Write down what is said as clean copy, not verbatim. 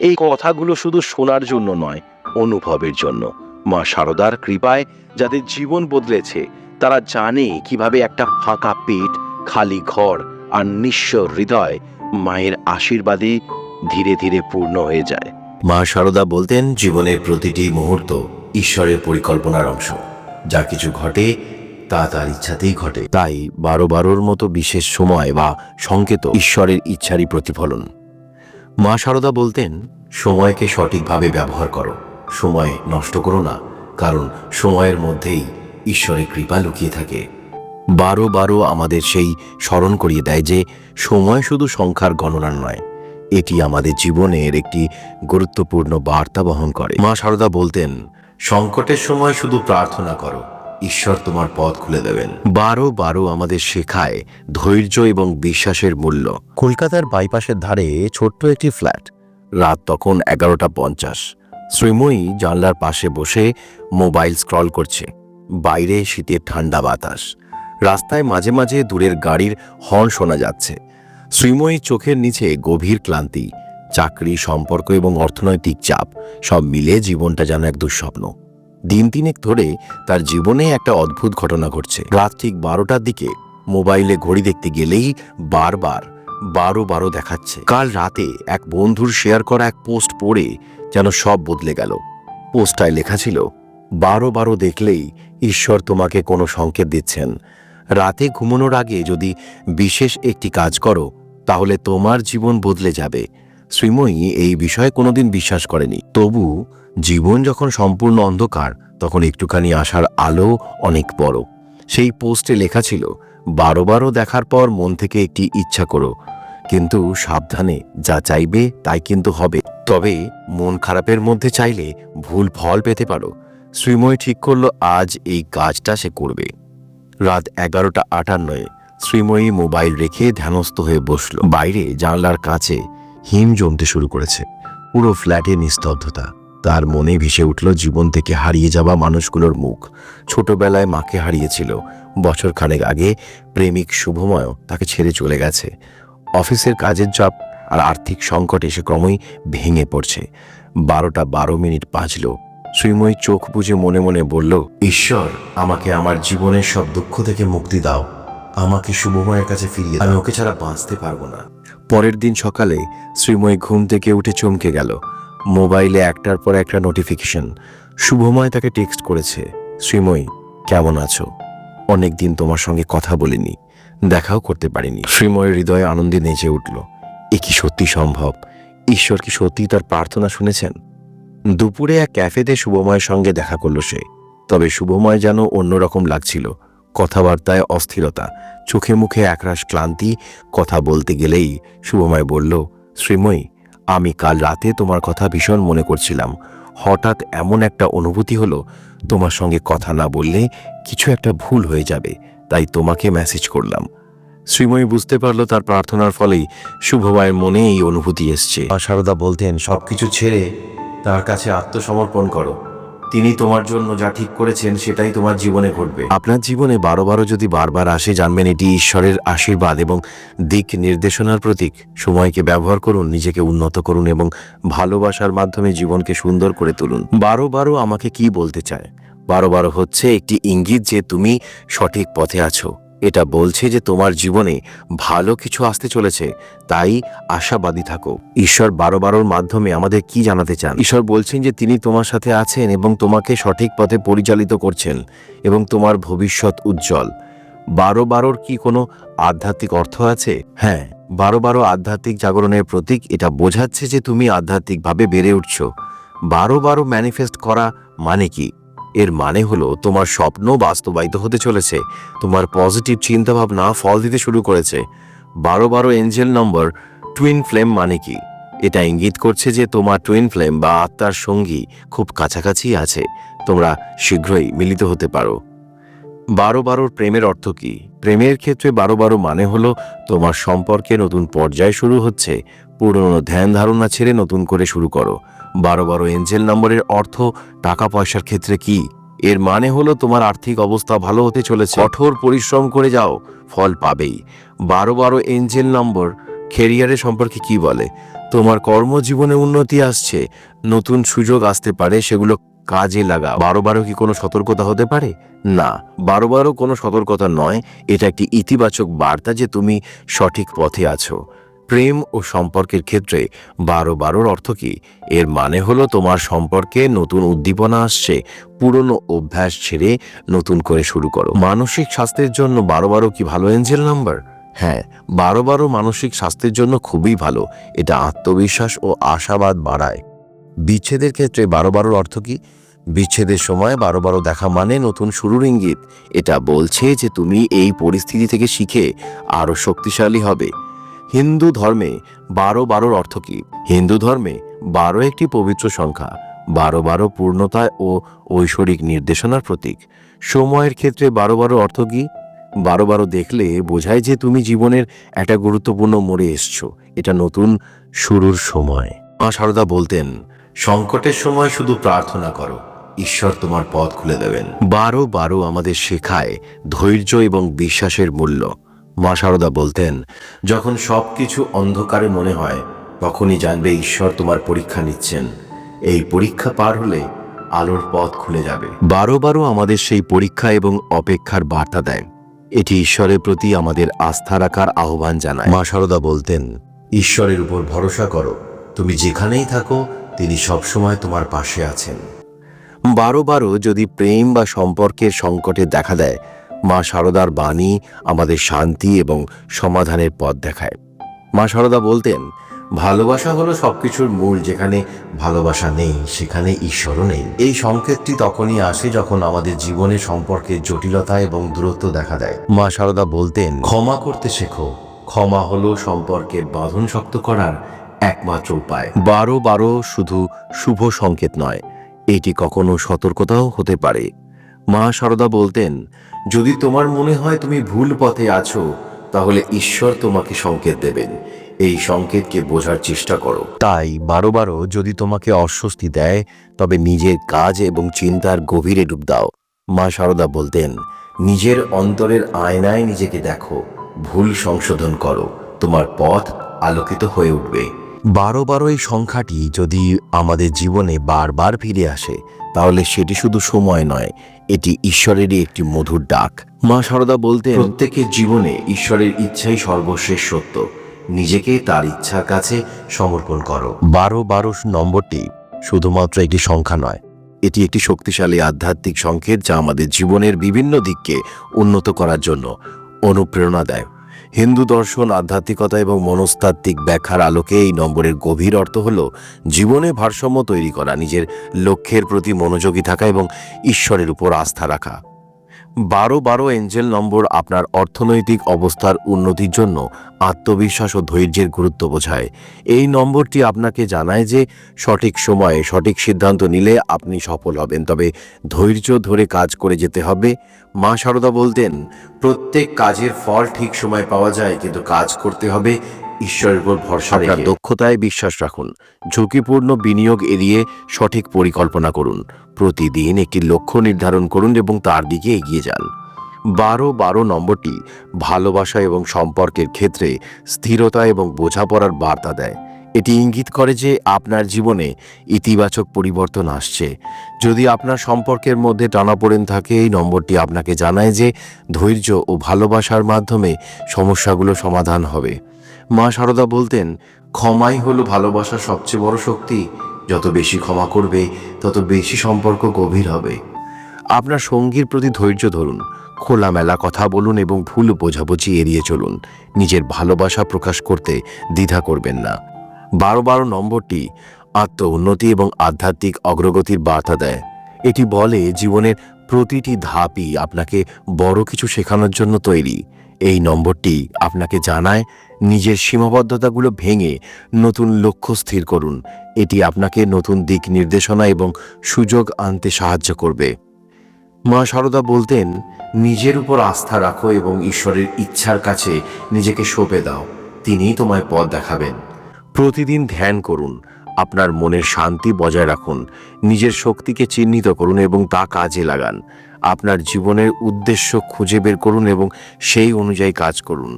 এই কথাগুলো শুধু শোনার জন্য নয়, অনুভবের জন্য। মা শারদার কৃপায় যাদের জীবন বদলেছে, তারা জানে কিভাবে একটা ফাঁকা পেট, খালি ঘর আর নিঃস্ব হৃদয় মায়ের আশীর্বাদে ধীরে ধীরে পূর্ণ হয়ে যায়। মা শারদা বলতেন, জীবনের প্রতিটি মুহূর্ত ঈশ্বরের পরিকল্পনার অংশ। যা কিছু ঘটে তা তার ইচ্ছাতেই ঘটে। তাই 12-12 মতো বিশেষ সময় বা সংকেত ঈশ্বরের ইচ্ছারই প্রতিফলন। মা শারদা বলতেন, সময়কে সঠিকভাবে ব্যবহার করো, সময় নষ্ট করো না, কারণ সময়ের মধ্যেই ঈশ্বরের কৃপা লুকিয়ে থাকে। 12-12 আমাদের সেই স্মরণ করিয়ে দেয় যে সময় শুধু সংখ্যার গণনা নয়, এটি আমাদের জীবনের একটি গুরুত্বপূর্ণ বার্তা বহন করে। মা শারদা বলতেন, সংকটের সময় শুধু প্রার্থনা করো, ঈশ্বর তোমার পথ খুলে দেবেন। 12-12 আমাদের শেখায় ধৈর্য এবং বিশ্বাসের মূল্য। কলকাতার বাইপাসের ধারে ছোট্ট একটি ফ্ল্যাট। রাত তখন 11:50। শ্রীময়ী জানলার পাশে বসে মোবাইল স্ক্রল করছে। বাইরে শীতের ঠান্ডা বাতাস, রাস্তায় মাঝে মাঝে দূরের গাড়ির হর্ন শোনা যাচ্ছে। শ্রীময়ীর চোখের নিচে গভীর ক্লান্তি, চাকরি, সম্পর্ক এবং অর্থনৈতিক চাপ সব মিলে জীবনটা যেন এক দুঃস্বপ্ন। দিন তিনেক ধরে তার জীবনে একটা অদ্ভুত ঘটনা ঘটছে। রাত ঠিক 12টার দিকে মোবাইলে ঘড়ি দেখতে গেলেই বারবার 12-12 দেখাচ্ছে। কাল রাতে এক বন্ধুর শেয়ার করা এক পোস্ট পড়ে যেন সব বদলে গেল। পোস্টটায় লেখা ছিল, 12-12 দেখলেই ঈশ্বর তোমাকে কোনো সংকেত দিচ্ছেন। রাতে ঘুমানোর আগে যদি বিশেষ একটি কাজ করো, তাহলে তোমার জীবন বদলে যাবে। শ্রীময়ী এই বিষয়ে কোনোদিন বিশ্বাস করেনি, তবু জীবন যখন সম্পূর্ণ অন্ধকার, তখন একটুখানি আশার আলো অনেক বড়। সেই পোস্টে লেখা ছিল, 12-12 দেখার পর মন থেকে একটি ইচ্ছা করো, কিন্তু সাবধানে, যা চাইবে তাই কিন্তু হবে। তবে মন খারাপের মধ্যে চাইলে ভুল ফল পেতে পারো। শ্রীময়ী ঠিক করলো আজ এই কাজটা সে করবে। রাত 11:58 শ্রীময়ী মোবাইল রেখে ধ্যানস্থ হয়ে বসল। বাইরে জানলার কাছে হিম জমতে শুরু করেছে। পুরো ফ্ল্যাটে নিস্তব্ধতা। তার মনে ভেসে উঠল জীবন থেকে হারিয়ে যাওয়া মানুষগুলোর মুখ। ছোটবেলায় মাকে হারিয়েছিল, বছর খানেক আগে প্রেমিক শুভময় তাকে ছেড়ে চলে গেছে। অফিসের কাজের চাপ আর আর্থিক সংকট এসে ক্রমই ভেঙে পড়ছে। 12:12 বাজল। শ্রীময়ী চোখ বুজে মনে মনে বলল, ঈশ্বর, আমাকে আমার জীবনের সব দুঃখ থেকে মুক্তি দাও, আমাকে শুভময়ের কাছে ফিরিয়ে দাও, আমি ওকে ছাড়া বাঁচতে পারবো না। পরের দিন সকালে শ্রীময়ী ঘুম থেকে উঠে চমকে গেল। মোবাইলে একটার পর একটা নোটিফিকেশন। শুভময় তাকে টেক্সট করেছে, শ্রীময়ী কেমন আছো, অনেকদিন তোমার সঙ্গে কথা বলিনি, দেখাও করতে পারিনি। শ্রীময়ের হৃদয়ে আনন্দে নেচে উঠল। এ কি সত্যি সম্ভব? ঈশ্বর কি সত্যি তার প্রার্থনা শুনেছেন? দুপুরে এক ক্যাফেতে শুভময়ের সঙ্গে দেখা করল সে। তবে শুভময় যেন অন্যরকম লাগছিল। কথাবার্তায় অস্থিরতা, চোখে মুখে একরাশ ক্লান্তি। কথা বলতে গেলেই শুভময় বলল, শ্রীময়ী, আমি কাল রাতে তোমার কথা ভীষণ মনে করছিলাম। হঠাৎ এমন একটা অনুভূতি হলো, তোমার সঙ্গে কথা না বললে কিছু একটা ভুল হয়ে যাবে, তাই তোমাকে মেসেজ করলাম। শ্রীময়ী বুঝতে পারল তার প্রার্থনার ফলেই শুভময়ের মনে এই অনুভূতি এসছে। মা শারদা বলতেন, সবকিছু ছেড়ে তার কাছে আত্মসমর্পণ করো, তিনি তোমার জন্য যা ঠিক করেছেন সেটাই তোমার জীবনে ঘটবে। আপনার জীবনে 12-12 যদি বারবার আসে, জানবেন এটি ঈশ্বরের আশীর্বাদ এবং দিক নির্দেশনার প্রতীক। সময়কে ব্যবহার করুন, নিজেকে উন্নত করুন এবং ভালোবাসার মাধ্যমে জীবনকে সুন্দর করে তুলুন। 12-12 আমাকে কি বলতে চায়? 12-12 হচ্ছে একটি ইঙ্গিত যে তুমি সঠিক পথে আছো। এটা বলছে যে তোমার জীবনে ভালো কিছু আসতে চলেছে, তাই আশাবাদী থাকো। ঈশ্বর 12-12 মাধ্যমে আমাদের কি জানাতে চান? ঈশ্বর বলছেন যে তিনি তোমার সাথে আছেন এবং তোমাকে সঠিক পথে পরিচালিত করছেন এবং তোমার ভবিষ্যৎ উজ্জ্বল। 12-12 কি কোনো আধ্যাত্মিক অর্থ আছে? হ্যাঁ, 12-12 আধ্যাত্মিক জাগরণের প্রতীক। এটা বোঝাচ্ছে যে তুমি আধ্যাত্মিকভাবে বেড়ে উঠছো। 12-12 ম্যানিফেস্ট করা মানে কি? এর মানে হলো তোমার স্বপ্ন বাস্তবায়িত হতে চলেছে, তোমার পজিটিভ চিন্তাভাবনা ফল দিতে শুরু করেছে। 12-12 এঞ্জেল নম্বর। টুইন ফ্লেম মানে কি? এটা ইঙ্গিত করছে যে তোমার টুইন ফ্লেম বা আত্মার সঙ্গী খুব কাছাকাছি আছে, তোমরা শীঘ্রই মিলিত হতে পারো। 12-12 প্রেমের অর্থ কি? প্রেমের ক্ষেত্রে 12-12 মানে হলো তোমার সম্পর্কে নতুন পর্যায় শুরু হচ্ছে। পুরনো ধ্যান ধারণা ছেড়ে নতুন করে শুরু করো। 12-12 এঞ্জেল নম্বরের অর্থ টাকা পয়সার ক্ষেত্রে কি? এর মানে হলো তোমার আর্থিক অবস্থা ভালো হতে চলেছে, কঠোর পরিশ্রম করে যাও, ফল পাবেই। 12-12 এঞ্জেল নম্বর ক্যারিয়ারের সম্পর্কে কি বলে? তোমার কর্মজীবনে উন্নতি আসছে, নতুন সুযোগ আসতে পারে, সেগুলো কাজে লাগাও। 12 কি কোনো সতর্কতা হতে পারে? না, 12 কোনো সতর্কতা নয়, এটা একটি ইতিবাচক বার্তা যে তুমি সঠিক পথে আছো। প্রেম ও সম্পর্কের ক্ষেত্রে 12 অর্থ কি? এর মানে হলো তোমার সম্পর্কে নতুন উদ্দীপনা আসছে, পুরনো অভ্যাস ছেড়ে নতুন করে শুরু করো। মানসিক স্বাস্থ্যের জন্য 12 কি ভালো এঞ্জেল নাম্বার? হ্যাঁ, 12 মানসিক স্বাস্থ্যের জন্য খুবই ভালো। এটা আত্মবিশ্বাস ও আশাবাদ বাড়ায়। বিচ্ছেদের ক্ষেত্রে 12 অর্থ কি? বিচ্ছেদের সময় 12 দেখা মানে নতুন শুরুর ইঙ্গিত। এটা বলছে যে তুমি এই পরিস্থিতি থেকে শিখে আরো শক্তিশালী হবে। হিন্দু ধর্মে 12 অর্থ কি? হিন্দু ধর্মে 12 একটি পবিত্র সংখ্যা। 12 পূর্ণতা ও ঐশ্বরিক নির্দেশনার প্রতীক। সময়ের ক্ষেত্রে 12 অর্থ কি? 12 দেখলে বোঝায় যে তুমি জীবনের একটা গুরুত্বপূর্ণ মোড়ে এসছো। এটা নতুন শুরুর সময়। মা সারদা বলতেন, সংকটের সময় শুধু প্রার্থনা করো, ঈশ্বর তোমার পথ খুলে দেবেন। 12 আমাদের শেখায় ধৈর্য এবং বিশ্বাসের মূল্য। মা সারদা বলতেন, যখন সবকিছু অন্ধকারে মনে হয়, তখনই জানবে ঈশ্বর তোমার পরীক্ষা নিচ্ছেন। এই পরীক্ষা পার হলে আলোর পথ খুলে যাবে। 12 আমাদের সেই পরীক্ষা এবং অপেক্ষার বার্তা দেয়। এটি ঈশ্বরের প্রতি আমাদের আস্থা রাখার আহ্বান জানায়। মা সারদা বলতেন, ঈশ্বরের উপর ভরসা করো, তুমি যেখানেই থাকো তিনি সবসময় তোমার পাশে আছেন। 12 যদি প্রেম বা সম্পর্কের সংকটে দেখা দেয়, মা সারদার বাণী আমাদের শান্তি এবং সমাধানের পথ দেখায়। মা সারদা বলতেন, ভালোবাসা হলো সবকিছুর মূল। যেখানে ভালোবাসা নেই সেখানে ঈশ্বরও নেই। এই সংকেতটি তখনই আসে যখন আমাদের জীবনে সম্পর্কের জটিলতা এবং দূরত্ব দেখা দেয়। মা সারদা বলতেন, ক্ষমা করতে শেখো। ক্ষমা হলো সম্পর্কের বাঁধন শক্ত করার একমাত্র উপায়। 12 শুধু শুভ সংকেত নয়, এটি কখনো সতর্কতাও হতে পারে। মা সারদা বলতেন, যদি তোমার মনে হয় তুমি ভুল পথে আছো, তাহলে ঈশ্বর তোমাকে সংকেত দেবেন। এই সংকেতকে বোঝার চেষ্টা করো। তাই 12 যদি তোমাকে অস্বস্তি দেয়, তবে নিজের কাজ এবং চিন্তার গভীরে ডুব দাও। মা সারদা বলতেন, নিজের অন্তরের আয়নায় নিজেকে দেখো, ভুল সংশোধন করো, তোমার পথ আলোকিত হয়ে উঠবে। 12 এই সংখ্যাটি যদি আমাদের জীবনে বারবার ফিরে আসে, তাহলে সেটি শুধু সময় নয়, এটি ঈশ্বরেরই একটি মধুর ডাক। মা সারদা বলতেন, প্রত্যেকের জীবনে ঈশ্বরের ইচ্ছাই সর্বশেষ সত্য। নিজেকে তার ইচ্ছার কাছে সমর্পণ করো। 12 নম্বরটি শুধুমাত্র একটি সংখ্যা নয়, এটি একটি শক্তিশালী আধ্যাত্মিক সংকেত যা আমাদের জীবনের বিভিন্ন দিককে উন্নত করার জন্য অনুপ্রেরণা দেয়। হিন্দু দর্শন, আধ্যাত্মিকতা এবং মনস্তাত্ত্বিক ব্যাখ্যার আলোকে এই নম্বরের গভীর অর্থ হল জীবনে ভারসাম্য তৈরি করা, নিজের লক্ষ্যের প্রতি মনোযোগী থাকা এবং ঈশ্বরের উপর আস্থা রাখা। 12 এঞ্জেল নম্বর আপনার অর্থনৈতিক অবস্থার উন্নতির জন্য আত্মবিশ্বাস ও ধৈর্যের গুরুত্ব বোঝায়। এই নম্বরটি আপনাকে জানায় যে সঠিক সময়ে সঠিক সিদ্ধান্ত নিলে আপনি সফল হবেন, তবে ধৈর্য ধরে কাজ করে যেতে হবে। মা সারদা বলতেন, প্রত্যেক কাজের ফল ঠিক সময় পাওয়া যায়, কিন্তু কাজ করতে হবে ঈশ্বরের উপর ভরসা রেখে। আপনার দক্ষতায় বিশ্বাস রাখুন, ঝুঁকিপূর্ণ বিনিয়োগ এড়িয়ে সঠিক পরিকল্পনা করুন। প্রতিদিন একটি লক্ষ্য নির্ধারণ করুন এবং তার দিকে এগিয়ে যান। 12 নম্বরটি ভালোবাসা এবং সম্পর্কের ক্ষেত্রে স্থিরতা এবং বোঝাপড়ার বার্তা দেয়। এটি ইঙ্গিত করে যে আপনার জীবনে ইতিবাচক পরিবর্তন আসছে। যদি আপনার সম্পর্কের মধ্যে টানাপোড়েন থাকে, এই নম্বরটি আপনাকে জানায় যে ধৈর্য ও ভালোবাসার মাধ্যমে সমস্যাগুলো সমাধান হবে। মা সারদা বলতেন, ক্ষমাই হলো ভালোবাসার সবচেয়ে বড় শক্তি। যত বেশি ক্ষমা করবে, তত বেশি সম্পর্ক গভীর হবে। আপনার সঙ্গীর প্রতি ধৈর্য ধরুন, খোলামেলা কথা বলুন এবং ভুল বোঝাবুঝি এড়িয়ে চলুন। নিজের ভালোবাসা প্রকাশ করতে দ্বিধা করবেন না। 12 নম্বরটি আত্ম উন্নতি এবং আধ্যাত্মিক অগ্রগতির বার্তা দেয়। এটি বলে জীবনের প্রতিটি ধাপই আপনাকে বড় কিছু শেখানোর জন্য তৈরি। এই নম্বরটি আপনাকে জানায় নিজের সীমাবদ্ধতাগুলো ভেঙে নতুন লক্ষ্য স্থির করুন। এটি আপনাকে নতুন দিক নির্দেশনা এবং সুযোগ আনতে সাহায্য করবে। মা সারদা বলতেন, নিজের উপর আস্থা রাখো এবং ঈশ্বরের ইচ্ছার কাছে নিজেকে সঁপে দাও, তিনিই তোমায় পথ দেখাবেন। প্রতিদিন ধ্যান করুন, আপনার মনের শান্তি বজায় রাখুন, নিজের শক্তিকে চিহ্নিত করুন এবং তা কাজে লাগান। আপনার জীবনের উদ্দেশ্য খুঁজে বের করুন এবং সেই অনুযায়ী কাজ করুন।